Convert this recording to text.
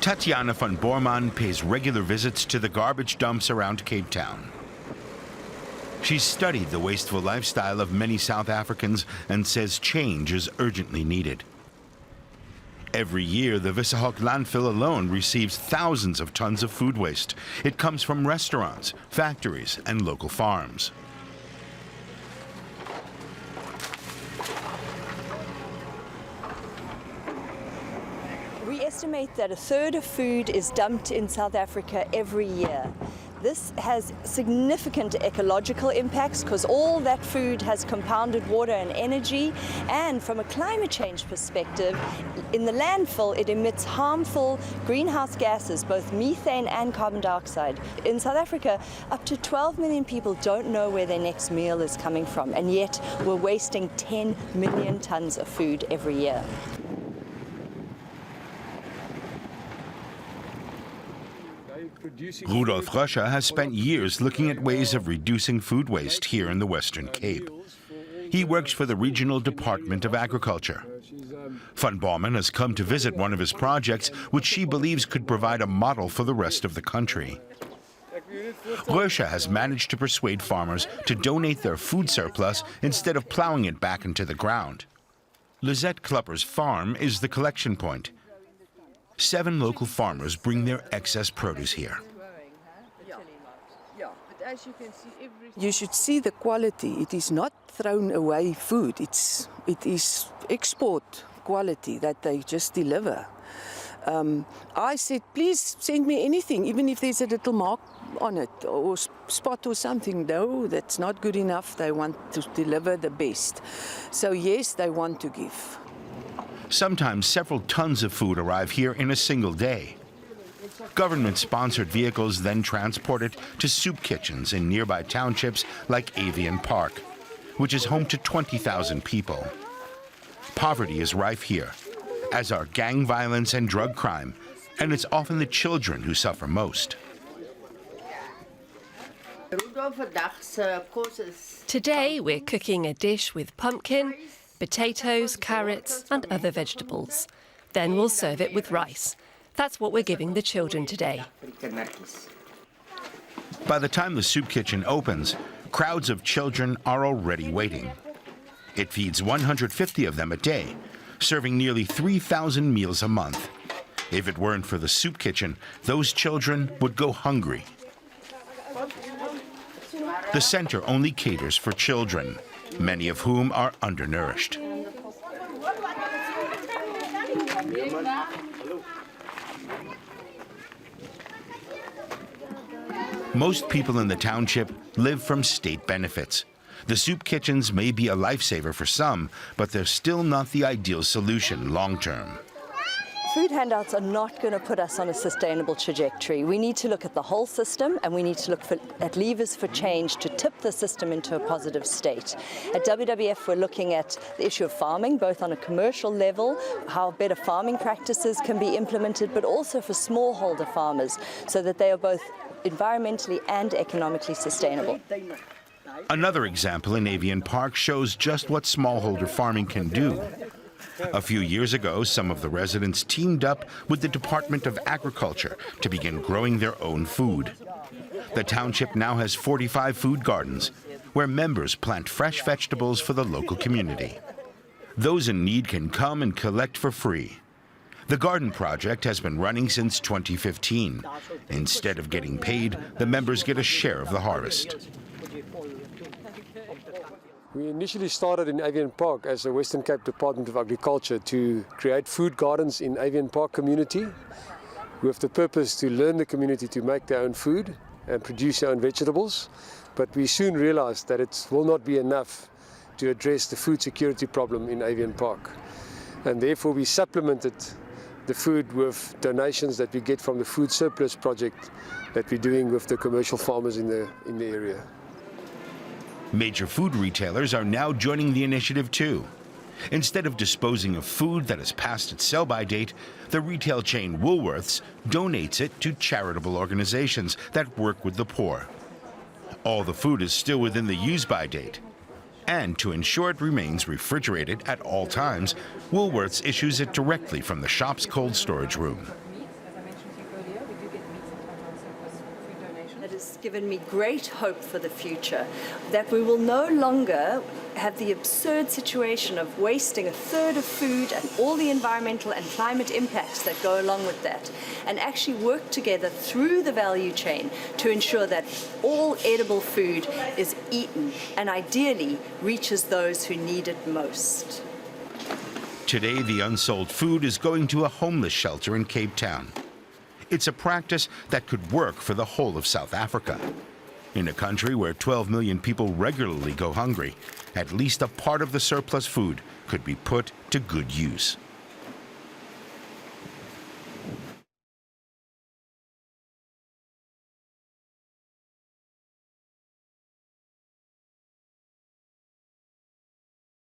Tatiana van Borman pays regular visits to the garbage dumps around Cape Town. She's studied the wasteful lifestyle of many South Africans and says change is urgently needed. Every year, the Wissahoek landfill alone receives thousands of tons of food waste. It comes from restaurants, factories, and local farms. We estimate that a third of food is dumped in South Africa every year. This has significant ecological impacts because all that food has compounded water and energy, and from a climate change perspective, in the landfill it emits harmful greenhouse gases, both methane and carbon dioxide. In South Africa, up to 12 million people don't know where their next meal is coming from, and yet we're wasting 10 million tons of food every year. Rudolf Röscher has spent years looking at ways of reducing food waste here in the Western Cape. He works for the Regional Department of Agriculture. Van Borman has come to visit one of his projects, which she believes could provide a model for the rest of the country. Röscher has managed to persuade farmers to donate their food surplus instead of plowing it back into the ground. Lizette Klupper's farm is the collection point. 7 local farmers bring their excess produce here. You should see the quality. It is not thrown away food. It is export quality that they just deliver. I said, please send me anything, even if there's a little mark on it or spot or something. No, that's not good enough. They want to deliver the best. So yes, they want to give. Sometimes several tons of food arrive here in a single day. Government-sponsored vehicles then transport it to soup kitchens in nearby townships like Avian Park, which is home to 20,000 people. Poverty is rife here, as are gang violence and drug crime, and it's often the children who suffer most. Today we're cooking a dish with pumpkin, potatoes, carrots and other vegetables. Then we'll serve it with rice. That's what we're giving the children today. By the time the soup kitchen opens, crowds of children are already waiting. It feeds 150 of them a day, serving nearly 3,000 meals a month. If it weren't for the soup kitchen, those children would go hungry. The center only caters for children, many of whom are undernourished. Most people in the township live from state benefits. The soup kitchens may be a lifesaver for some, but they're still not the ideal solution long-term. Food handouts are not going to put us on a sustainable trajectory. We need to look at the whole system, and we need to look at levers for change to tip the system into a positive state. At WWF, we're looking at the issue of farming, both on a commercial level, how better farming practices can be implemented, but also for smallholder farmers, so that they are both environmentally and economically sustainable. Another example in Avian Park shows just what smallholder farming can do. A few years ago, some of the residents teamed up with the Department of Agriculture to begin growing their own food. The township now has 45 food gardens, where members plant fresh vegetables for the local community. Those in need can come and collect for free. The garden project has been running since 2015. Instead of getting paid, the members get a share of the harvest. We initially started in Avian Park as the Western Cape Department of Agriculture to create food gardens in Avian Park community with the purpose to learn the community to make their own food and produce their own vegetables. But we soon realized that it will not be enough to address the food security problem in Avian Park. And therefore we supplemented the food with donations that we get from the food surplus project that we're doing with the commercial farmers in the area. Major food retailers are now joining the initiative too. Instead of disposing of food that has passed its sell-by date, the retail chain Woolworths donates it to charitable organizations that work with the poor. All the food is still within the use-by date. And to ensure it remains refrigerated at all times, Woolworths issues it directly from the shop's cold storage room. given me great hope for the future, that we will no longer have the absurd situation of wasting a third of food and all the environmental and climate impacts that go along with that, and actually work together through the value chain to ensure that all edible food is eaten and ideally reaches those who need it most. Today, the unsold food is going to a homeless shelter in Cape Town. It's a practice that could work for the whole of South Africa. In a country where 12 million people regularly go hungry, at least a part of the surplus food could be put to good use.